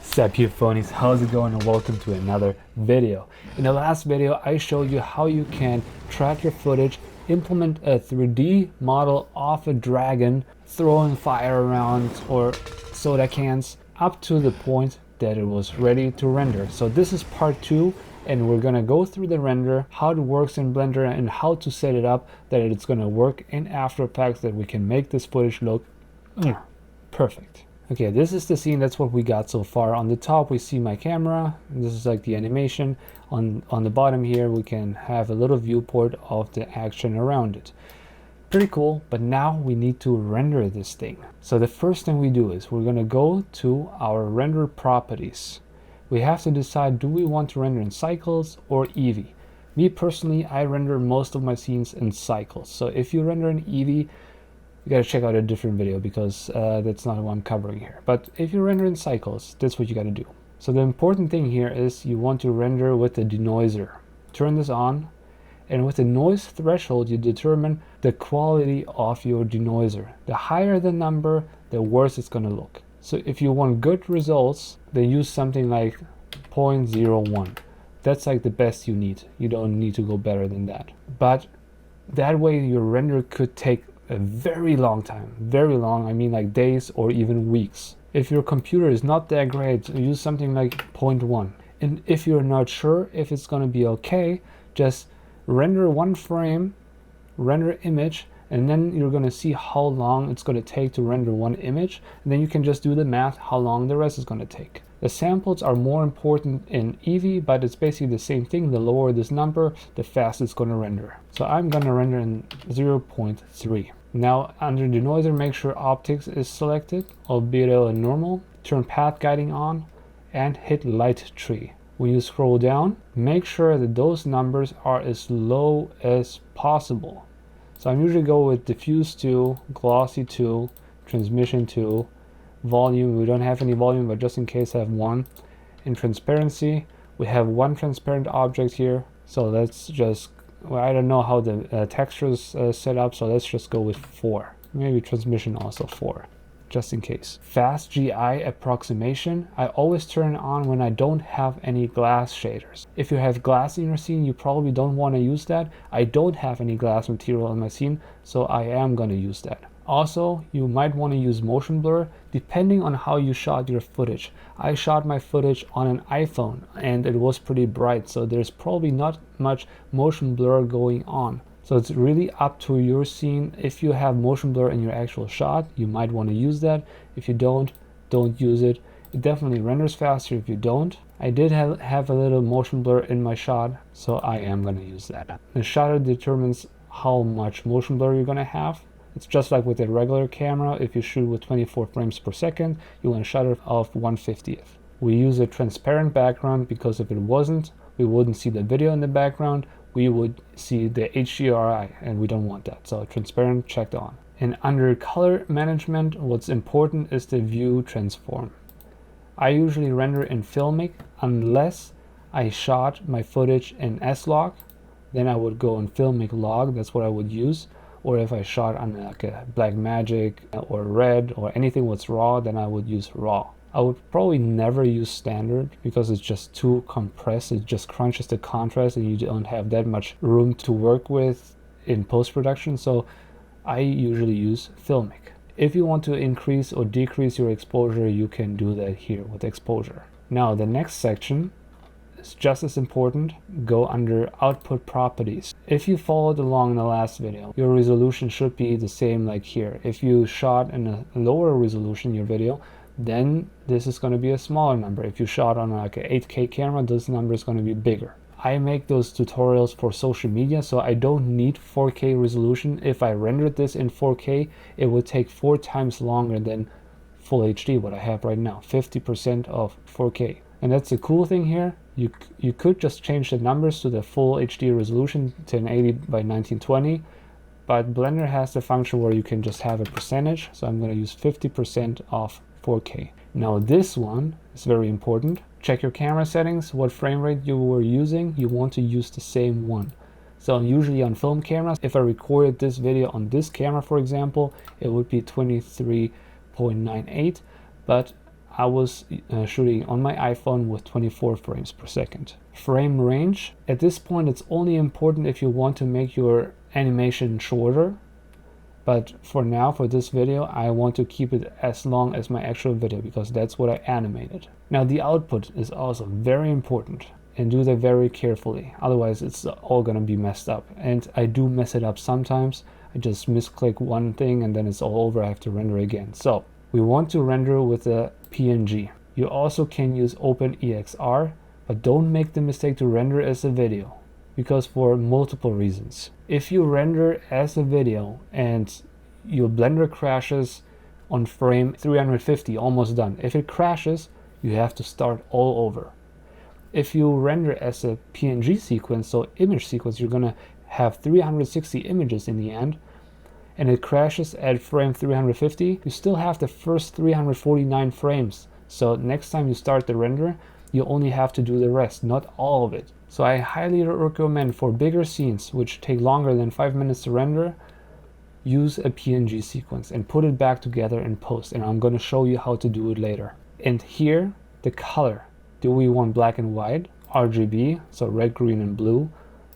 Sup you phonies, how's it going and welcome to another video. In the last video I showed you how you can track your footage, implement a 3D model of a dragon throwing fire around or soda cans up to the point that it was ready to render. So this is part 2 and we're gonna go through the render, how it works in Blender and how to set it up that it's gonna work in After Effects, that we can make this footage look perfect. Okay, this is the scene. That's what we got so far. On the top we see my camera. This is like the animation. On the bottom here we can have a little viewport of the action around it. Pretty cool, but now we need to render this thing. So the first thing we do is we're gonna go to our render properties. We have to decide, do we want to render in cycles or Eevee? Me personally, I render most of my scenes in cycles. So if you render in Eevee, you gotta check out a different video because that's not what I'm covering here. But if you render in cycles, that's what you gotta do. So the important thing here is you want to render with the denoiser. Turn this on, and with the noise threshold you determine the quality of your denoiser. The higher the number, the worse it's gonna look. So if you want good results, then use something like 0.01. That's like the best you need. You don't need to go better than that. But that way your render could take a very long time. Very long, I mean like days or even weeks. If your computer is not that great, use something like 0.1. And if you're not sure if it's going to be okay, just render one frame, render image, and then you're going to see how long it's going to take to render one image, and then you can just do the math how long the rest is going to take. The samples are more important in Eevee, but it's basically the same thing. The lower this number, the faster it's going to render. So I'm going to render in 0.3. Now under denoiser, make sure optics is selected, albedo and normal, turn path guiding on, and hit light tree. When you scroll down, make sure that those numbers are as low as possible. So I usually go with diffuse 2, glossy 2, transmission 2, volume, we don't have any volume, but just in case I have 1. In transparency, we have 1 transparent object here, so let's just, well, I don't know how the texture is set up, so let's just go with 4. Maybe transmission also 4, just in case. Fast GI approximation, I always turn it on when I don't have any glass shaders. If you have glass in your scene, you probably don't want to use that. I don't have any glass material in my scene, so I am going to use that. Also, you might want to use motion blur depending on how you shot your footage. I shot my footage on an iPhone and it was pretty bright, so there's probably not much motion blur going on. So it's really up to your scene. If you have motion blur in your actual shot, you might want to use that. If you don't use it. It definitely renders faster if you don't. I did have a little motion blur in my shot, so I am going to use that. The shutter determines how much motion blur you're going to have. It's just like with a regular camera. If you shoot with 24 frames per second, you want a shutter of 1/50th. We use a transparent background because if it wasn't, we wouldn't see the video in the background. We would see the HDRI and we don't want that. So transparent checked on. And under color management, what's important is the view transform. I usually render in Filmic unless I shot my footage in S-Log. Then I would go in Filmic Log, that's what I would use. Or if I shot on like a Blackmagic or Red or anything that's raw, then I would use raw. I would probably never use standard because it's just too compressed. It just crunches the contrast and you don't have that much room to work with in post-production. So I usually use Filmic. If you want to increase or decrease your exposure, you can do that here with exposure. Now the next section is just as important. Go under output properties. If you followed along in the last video, your resolution should be the same like here. If you shot in a lower resolution your video, then this is going to be a smaller number. If you shot on like an 8K camera, this number is going to be bigger. I make those tutorials for social media, so I don't need 4K resolution. If I rendered this in 4K, it would take 4 times longer than full HD, what I have right now, 50% of 4K. And that's the cool thing here. You could just change the numbers to the full HD resolution, 1080 by 1920, but Blender has the function where you can just have a percentage, so I'm going to use 50% of 4K. Now this one is very important. Check your camera settings, what frame rate you were using. You want to use the same one. So usually on film cameras, if I recorded this video on this camera, for example, it would be 23.98, but I was shooting on my iPhone with 24 frames per second. Frame range, at this point it's only important if you want to make your animation shorter, but for now, for this video, I want to keep it as long as my actual video because that's what I animated. Now the output is also very important, and do that very carefully, otherwise it's all gonna be messed up. And I do mess it up sometimes. I just misclick one thing and then it's all over, I have to render again. So we want to render with a PNG. You also can use OpenEXR, but don't make the mistake to render as a video, because for multiple reasons. If you render as a video and your Blender crashes on frame 350, almost done, if it crashes, you have to start all over. If you render as a PNG sequence, so image sequence, you're gonna have 360 images in the end, and it crashes at frame 350, you still have the first 349 frames. So next time you start the render, you only have to do the rest, not all of it. So I highly recommend for bigger scenes, which take longer than 5 minutes to render, use a PNG sequence and put it back together in post. And I'm going to show you how to do it later. And here, the color. Do we want black and white, RGB, so red, green, and blue,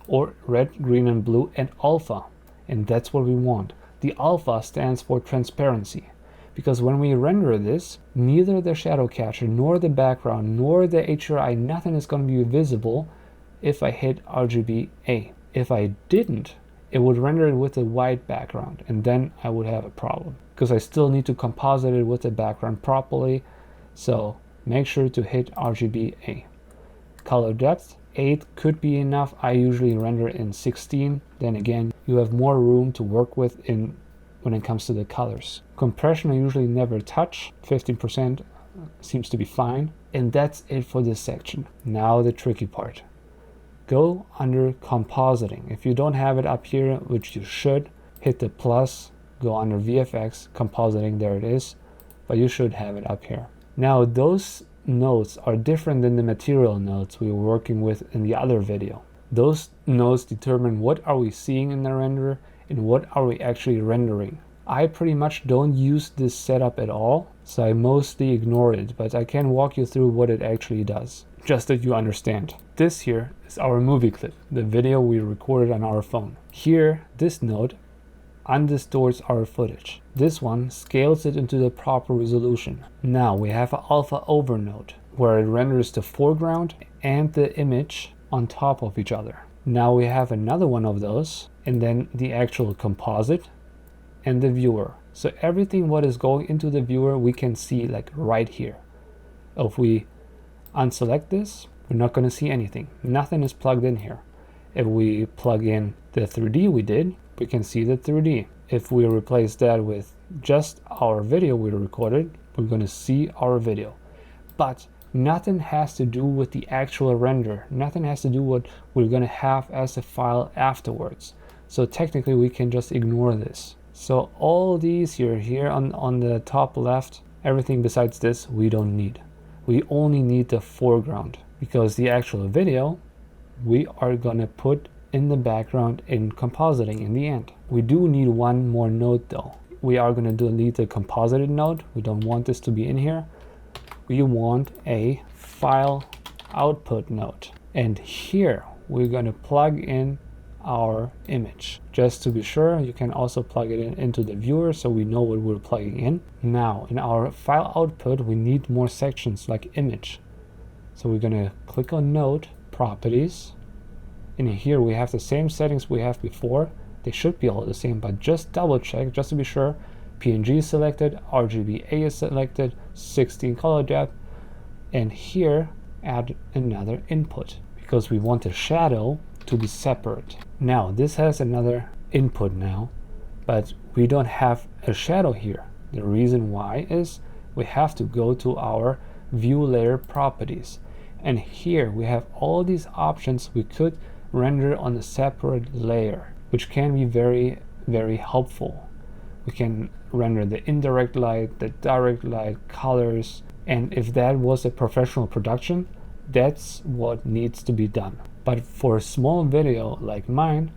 or red, green, and blue, and alpha? And that's what we want. The alpha stands for transparency, because when we render this, neither the shadow catcher, nor the background, nor the HDRI, nothing is going to be visible if I hit RGBA. If I didn't, it would render it with a white background, and then I would have a problem, because I still need to composite it with the background properly. So make sure to hit RGBA. Color depth, 8 could be enough. I usually render in 16. Then again, you have more room to work with when it comes to the colors. Compression I usually never touch. 15% seems to be fine. And that's it for this section. Now the tricky part. Go under compositing. If you don't have it up here, which you should, hit the plus, go under VFX, compositing, there it is. But you should have it up here. Now those nodes are different than the material nodes we were working with in the other video. Those nodes determine what are we seeing in the render and what are we actually rendering. I pretty much don't use this setup at all, so I mostly ignore it, but I can walk you through what it actually does, just that you understand. This here is our movie clip, the video we recorded on our phone. Here, this node undistorts our footage. This one scales it into the proper resolution. Now we have an alpha over node where it renders the foreground and the image on top of each other. Now we have another one of those, and then the actual composite and the viewer. So everything what is going into the viewer we can see like right here. If we unselect this, we're not going to see anything. Nothing is plugged in here. If we plug in the 3D we did, we can see the 3D. If we replace that with just our video we recorded, we're going to see our video. But nothing has to do with the actual render. Nothing has to do with what we're going to have as a file afterwards. So technically we can just ignore this. So all these here on the top left, everything besides this we don't need. We only need the foreground, because the actual video we are going to put in the background in compositing in the end. We do need one more node though. We are going to delete the composited node. We don't want this to be in here. We want a file output node. And here we're going to plug in our image. Just to be sure, you can also plug it into the viewer so we know what we're plugging in. Now in our file output we need more sections like image. So we're going to click on node, properties. In here we have the same settings we have before. They should be all the same, but just double check just to be sure. PNG is selected, RGBA is selected, 16 color depth, and here add another input because we want the shadow to be separate. Now this has another input now, but we don't have a shadow here. The reason why is we have to go to our view layer properties, and here we have all these options we could render on a separate layer, which can be very, very helpful. We can render the indirect light, the direct light, colors, and if that was a professional production, that's what needs to be done. But for a small video like mine,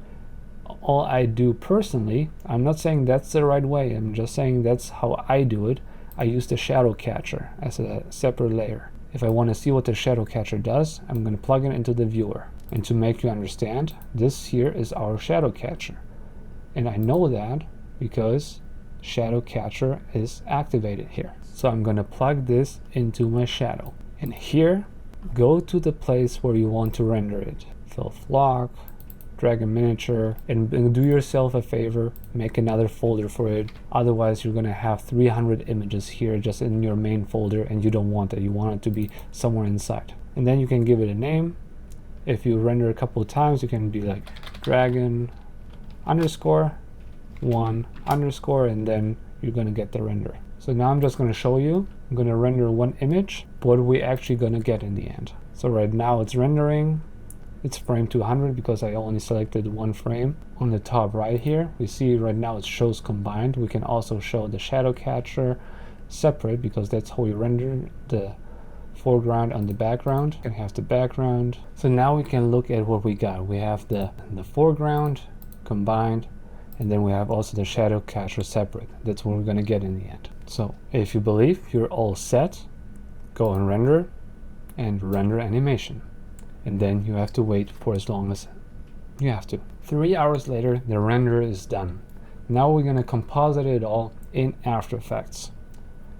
all I do personally, I'm not saying that's the right way, I'm just saying that's how I do it. I use the shadow catcher as a separate layer. If I want to see what the shadow catcher does, I'm going to plug it into the viewer. And to make you understand, this here is our shadow catcher. And I know that because shadow catcher is activated here. So I'm going to plug this into my shadow. And here, go to the place where you want to render it. Fill lock, drag a miniature, and do yourself a favor, make another folder for it. Otherwise, you're going to have 300 images here just in your main folder, and you don't want that. You want it to be somewhere inside. And then you can give it a name. If you render a couple of times, you can be like dragon _1_ and then you're going to get the render. So now I'm just going to show you. I'm going to render one image. What are we actually going to get in the end? So right now it's rendering. It's frame 200 because I only selected one frame. On the top right here, we see right now it shows combined. We can also show the shadow catcher separate because that's how we render the foreground on the background. And have the background. So now we can look at what we got. We have the foreground combined, and then we have also the shadow catcher separate. That's what we're going to get in the end. So if you believe you're all set, go and render animation. And then you have to wait for as long as you have to. 3 hours later, the render is done. Now we're going to composite it all in After Effects.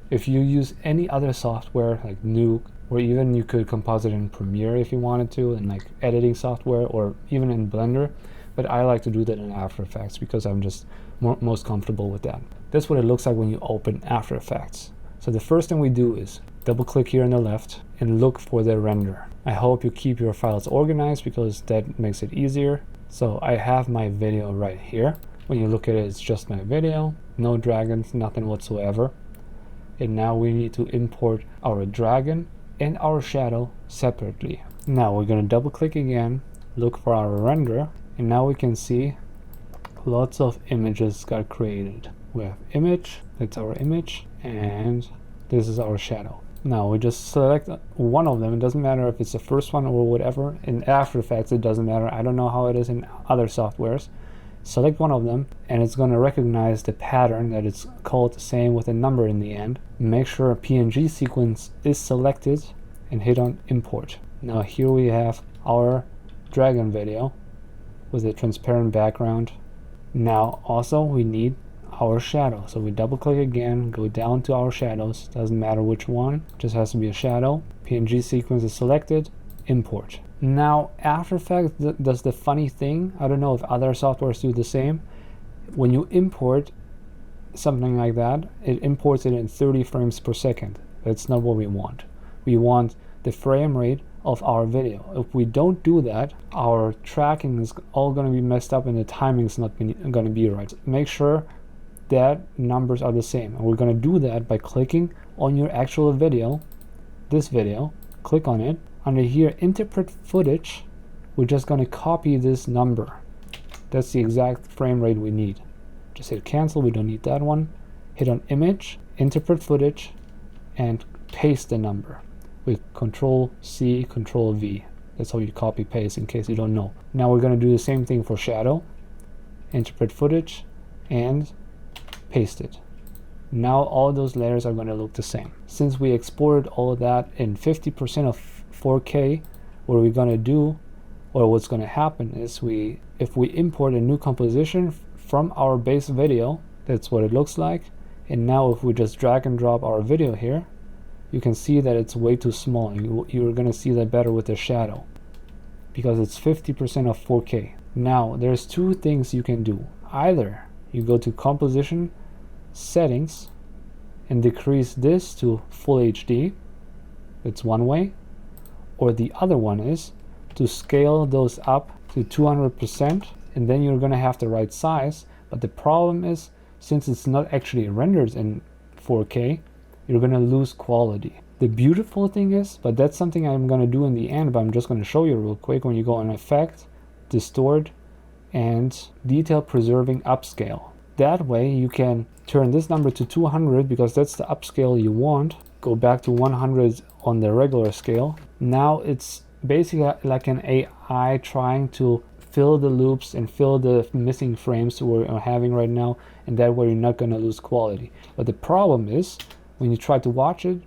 If you use any other software like Nuke, or even you could composite in Premiere if you wanted to, and like editing software, or even in Blender, but I like to do that in After Effects because I'm just most comfortable with that. That's what it looks like when you open After Effects. So the first thing we do is double click here on the left and look for the render. I hope you keep your files organized because that makes it easier. So I have my video right here. When you look at it, it's just my video, no dragons, nothing whatsoever. And now we need to import our dragon and our shadow separately. Now we're going to double click again, look for our render, and now we can see lots of images got created. We have image, that's our image, and this is our shadow. Now we just select one of them. It doesn't matter if it's the first one or whatever. In After Effects it doesn't matter. I don't know how it is in other softwares. Select one of them and it's going to recognize the pattern that it's called the same with a number in the end. Make sure a PNG sequence is selected and hit on import. Now here we have our dragon video with a transparent background. Now also we need our shadow. So we double click again, go down to our shadows, doesn't matter which one, just has to be a shadow. PNG sequence is selected, import. Now After Effects does the funny thing, I don't know if other softwares do the same. When you import something like that, it imports it in 30 frames per second. That's not what we want. We want the frame rate of our video. If we don't do that, our tracking is all going to be messed up and the timing is not going to be right. Make sure that numbers are the same, and we're going to do that by clicking on your actual video, this video, click on it. Under here, interpret footage, we're just going to copy this number. That's the exact frame rate we need. Just hit cancel, we don't need that one. Hit on image, interpret footage, and paste the number with Control C, Control V. That's how you copy paste in case you don't know. Now we're going to do the same thing for shadow, interpret footage, and paste it. Now all those layers are going to look the same. Since we exported all of that in 50% of 4K, what we're going to do, or what's going to happen is if we import a new composition from our base video, that's what it looks like. And now if we just drag and drop our video here, you can see that it's way too small. You're going to see that better with the shadow because it's 50% of 4K. Now there's two things you can do. Either you go to composition settings and decrease this to full HD. It's one way. Or the other one is to scale those up to 200%, and then you're going to have the right size. But the problem is, since it's not actually rendered in 4K, you're going to lose quality. The beautiful thing is, but that's something I'm going to do in the end, but I'm just going to show you real quick. When you go on Effect, Distort, and Detail Preserving Upscale. That way you can turn this number to 200 because that's the upscale you want. Go back to 100 on the regular scale. Now it's basically like an AI trying to fill the loops and fill the missing frames we're having right now, and that way you're not going to lose quality. But the problem is, when you try to watch it,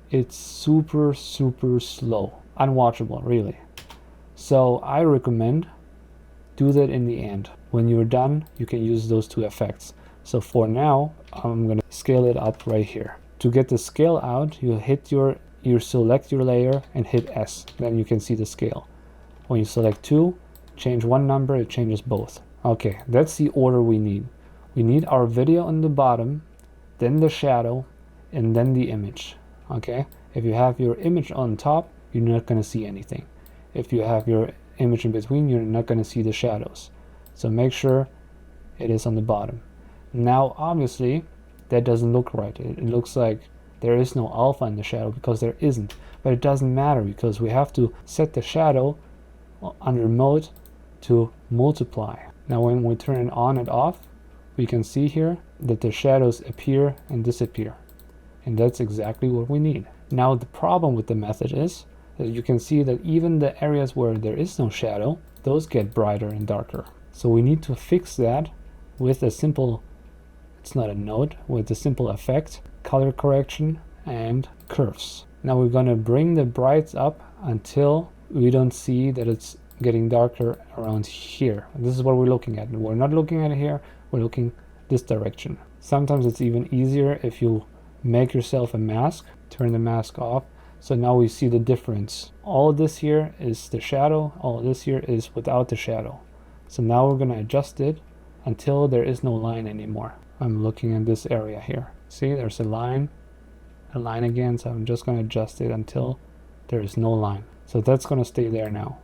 it's super slow, unwatchable really. So I recommend do that in the end. When you're done, you can use those two effects. So for now, I'm gonna scale it up right here. To get the scale out, you select your layer and hit S. Then you can see the scale. When you select 2, change one number, it changes both. Okay, that's the order we need. We need our video on the bottom, then the shadow, and then the image. Okay, if you have your image on top, you're not going to see anything. If you have your image in between, you're not going to see the shadows. So make sure it is on the bottom. Now obviously that doesn't look right. It looks like there is no alpha in the shadow, because there isn't. But it doesn't matter, because we have to set the shadow under mode to multiply. Now when we turn it on and off, we can see here that the shadows appear and disappear. And that's exactly what we need. Now the problem with the method is that you can see that even the areas where there is no shadow, those get brighter and darker. So we need to fix that with a simple, it's not a node, with a simple effect, color correction and curves. Now we're going to bring the brights up until we don't see that it's getting darker around here. This is what we're looking at. We're not looking at it here, we're looking this direction. Sometimes it's even easier if you make yourself a mask, turn the mask off. So now we see the difference. All this here is the shadow, all this here is without the shadow. So now we're going to adjust it until there is no line anymore. I'm looking at this area here. See, there's a line again, so I'm just going to adjust it until there is no line. So that's going to stay there now.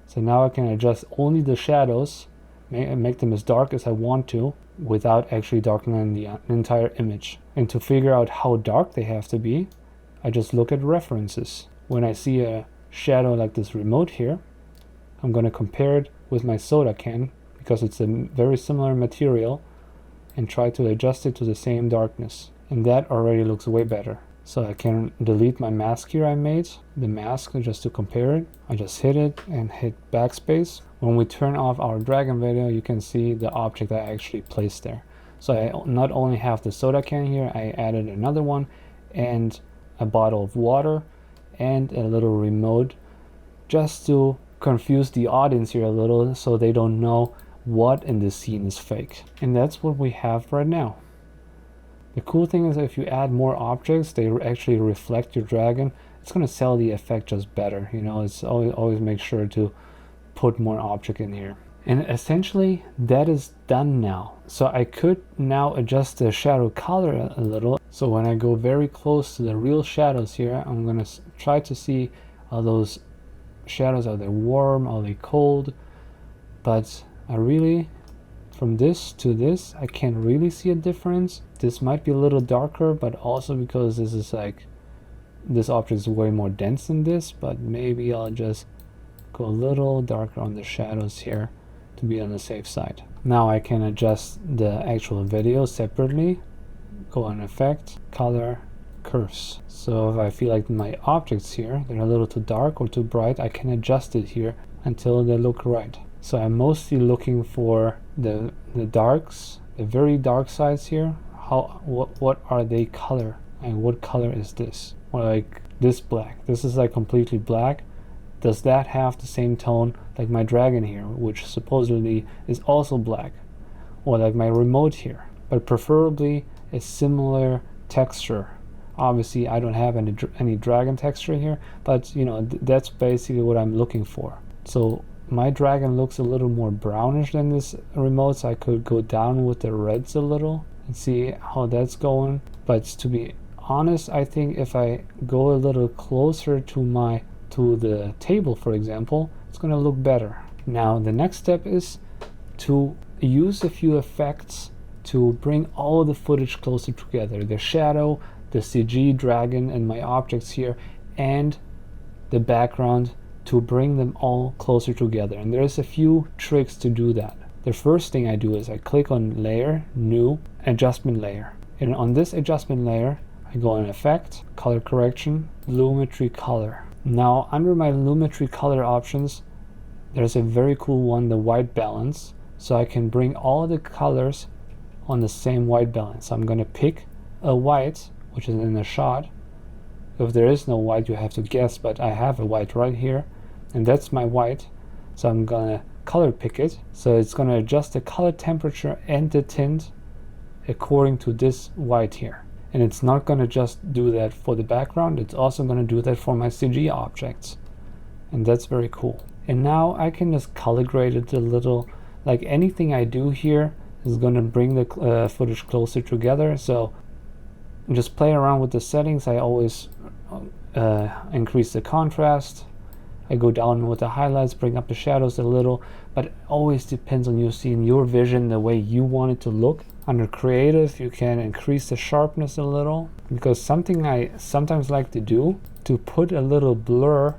So now I can adjust only the shadows and make them as dark as I want to without actually darkening the entire image. And to figure out how dark they have to be, I just look at references. When I see a shadow like this remote here, I'm going to compare it with my soda can, because it's a very similar material, and try to adjust it to the same darkness. And that already looks way better. So I can delete my mask here I made, the mask, just to compare it. I just hit it and hit backspace. When we turn off our dragon video, you can see the object I actually placed there. So I not only have the soda can here, I added another one and a bottle of water and a little remote, just to confuse the audience here a little so they don't know what in this scene is fake. And that's what we have right now. The cool thing is, if you add more objects, they actually reflect your dragon. It's going to sell the effect just better. You know, it's always make sure to put more object in here. And essentially that is done now. So I could now adjust the shadow color a little. So when I go very close to the real shadows here, I'm going to try to see are those shadows, are they warm, are they cold? But I really, from this to this, I can't really see a difference. This might be a little darker, but also because this is like, this object is way more dense than this, but maybe I'll just go a little darker on the shadows here to be on the safe side. Now I can adjust the actual video separately, go on effect, color, curves. So if I feel like my objects here, they're a little too dark or too bright, I can adjust it here until they look right. So I'm mostly looking for the darks, the very dark sides here. What are they color, and what color is this? Or like this black, this is like completely black. Does that have the same tone like my dragon here, which supposedly is also black? Or like my remote here, but preferably a similar texture. Obviously I don't have any dragon texture here, but you know, that's basically what I'm looking for. So my dragon looks a little more brownish than this remote, so I could go down with the reds a little and see how that's going. But to be honest, I think if I go a little closer to the table, for example, it's going to look better. Now the next step is to use a few effects to bring all the footage closer together. The shadow, the CG dragon and my objects here, and the background, to bring them all closer together. And there's a few tricks to do that. The first thing I do is I click on Layer, New, Adjustment Layer. And on this adjustment layer, I go on Effect, Color Correction, Lumetri Color. Now under my Lumetri Color options, there's a very cool one, the white balance. So I can bring all the colors on the same white balance. So I'm going to pick a white which is in the shot. If there is no white, you have to guess, but I have a white right here, and that's my white. So I'm gonna color pick it. So it's gonna adjust the color temperature and the tint according to this white here. And it's not gonna just do that for the background, it's also gonna do that for my CG objects. And that's very cool. And now I can just color grade it a little. Like anything I do here is gonna bring the footage closer together. So just play around with the settings. I always increase the contrast. I go down with the highlights, bring up the shadows a little, but it always depends on you seeing your vision, the way you want it to look. Under creative, you can increase the sharpness a little, because something I sometimes like to do, to put a little blur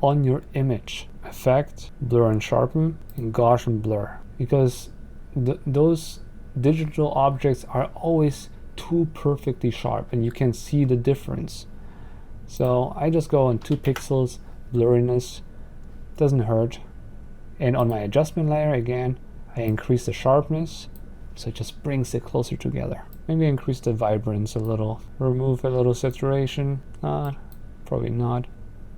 on your image. Effect, blur and sharpen, and Gaussian blur, because those digital objects are always too perfectly sharp and you can see the difference. So I just go on 2 pixels, blurriness, doesn't hurt. And on my adjustment layer again, I increase the sharpness, so it just brings it closer together. Maybe increase the vibrance a little, remove a little saturation, probably not.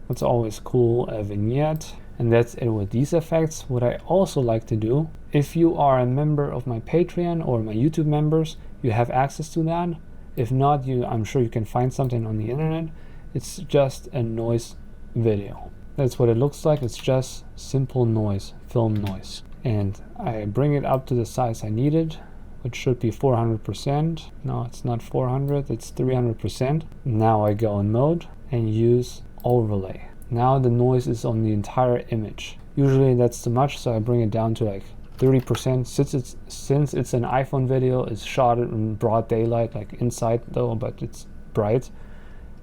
It's always cool, a vignette. And that's it with these effects. What I also like to do, if you are a member of my Patreon or my YouTube members, you have access to that. If not, I'm sure you can find something on the internet. It's just a noise video. That's what it looks like. It's just simple noise, film noise. And I bring it up to the size I needed, which should be 400%. No, it's not 400, it's 300%. Now I go in mode and use overlay. Now the noise is on the entire image. Usually that's too much, so I bring it down to like 30%. Since it's an iPhone video, it's shot in broad daylight, like inside though, but it's bright.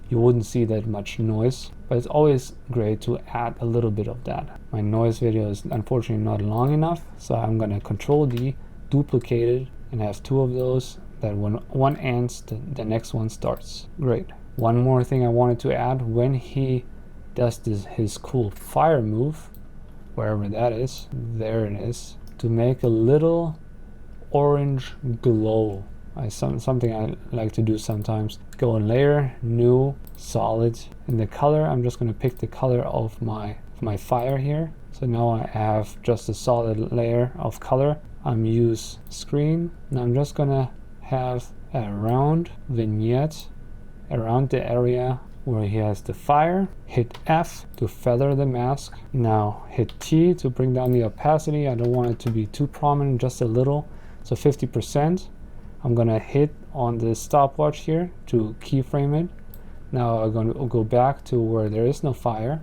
You wouldn't see that much noise, but it's always great to add a little bit of that. My noise video is unfortunately not long enough, so I'm gonna Control D, duplicate it, and have 2 of those, that when one ends, the next one starts. Great. One more thing I wanted to add, when he does his cool fire move, wherever that is, there it is, to make a little orange glow. Something I like to do sometimes. Go in layer, new, solid. In the color, I'm just going to pick the color of my fire here. So now I have just a solid layer of color. I'm use screen, and I'm just going to have a round vignette around the area where he has the fire. Hit F to feather the mask. Now hit T to bring down the opacity. I don't want it to be too prominent, just a little. So 50%. I'm gonna hit on the stopwatch here to keyframe it. Now I'm gonna go back to where there is no fire.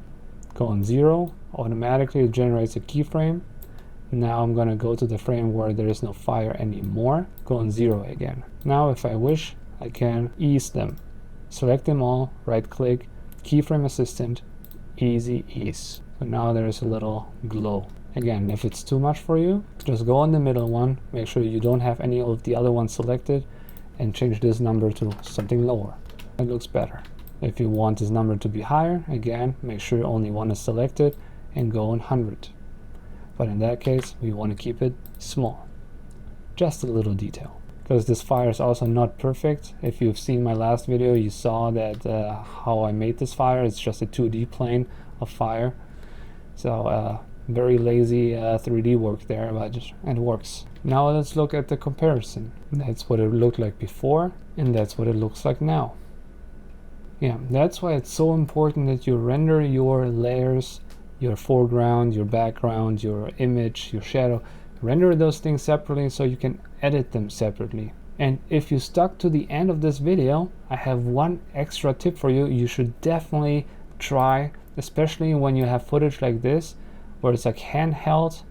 Go on 0. Automatically it generates a keyframe. Now I'm gonna go to the frame where there is no fire anymore. Go on 0 again. Now if I wish, I can ease them. Select them all, right click, keyframe assistant, easy ease. So now there is a little glow. Again, if it's too much for you, just go on the middle one, make sure you don't have any of the other ones selected, and change this number to something lower. It looks better. If you want this number to be higher, again, make sure only one is selected and go on 100. But in that case, we want to keep it small. Just a little detail. Because this fire is also not perfect. If you've seen my last video, you saw that how I made this fire. It's just a 2D plane of fire. So very lazy 3D work there, but it works. Now let's look at the comparison. That's what it looked like before, and that's what it looks like now. Yeah, that's why it's so important that you render your layers, your foreground, your background, your image, your shadow. Render those things separately so you can edit them separately. And if you stuck to the end of this video, I have one extra tip for you. You should definitely try, especially when you have footage like this, where it's like handheld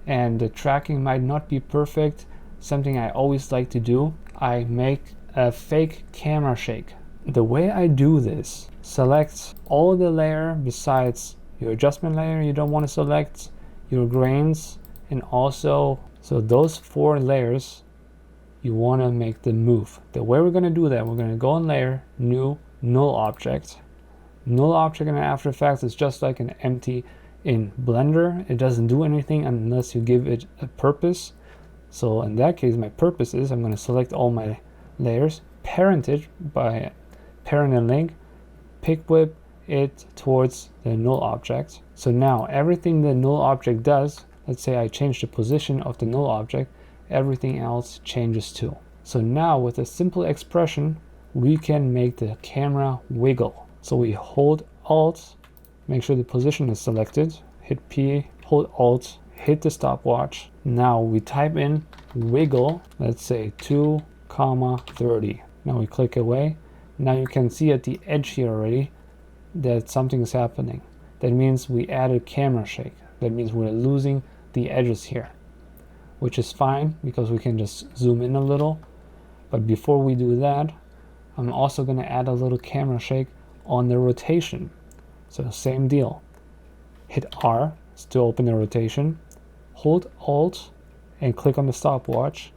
and the tracking might not be perfect. Something I always like to do, I make a fake camera shake. The way I do this, select all the layer besides your adjustment layer you don't want to select, your grains, and also, so those 4 layers, you want to make them move. The way we're going to do that, we're going to go in layer, new, null object. Null object in After Effects is just like an empty in Blender. It doesn't do anything unless you give it a purpose. So in that case, my purpose is I'm going to select all my layers, parent it by parent a link, pick whip it towards the null object. So now everything the null object does, let's say I change the position of the null object, everything else changes too. So now with a simple expression, we can make the camera wiggle. So we hold Alt, make sure the position is selected, hit P, hold Alt, hit the stopwatch. Now we type in wiggle, let's say 2,30. Now we click away. Now you can see at the edge here already that something is happening. That means we added camera shake. That means we're losing the edges here, which is fine because we can just zoom in a little. But before we do that, I'm also going to add a little camera shake on the rotation. So same deal. Hit R to open the rotation. Hold Alt and click on the stopwatch.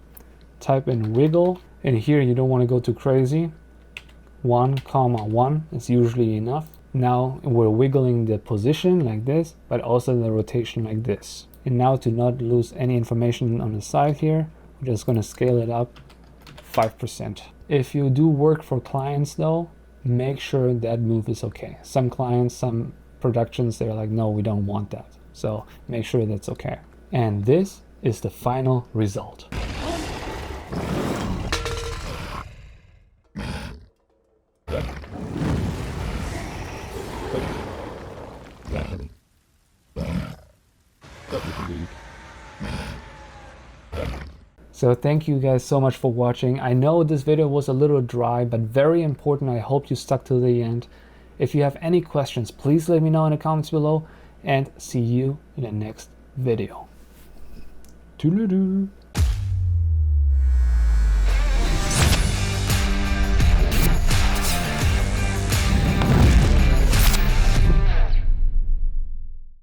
Type in wiggle. And here you don't want to go too crazy. 1,1 is usually enough. Now we're wiggling the position like this, but also the rotation like this. And now to not lose any information on the side here, we're just going to scale it up 5%. If you do work for clients though, make sure that move is okay. Some clients, some productions, they're like, no, we don't want that. So make sure that's okay. And this is the final result. So thank you guys so much for watching. I know this video was a little dry, but very important. I hope you stuck to the end. If you have any questions, please let me know in the comments below, and see you in the next video. Toodaloo.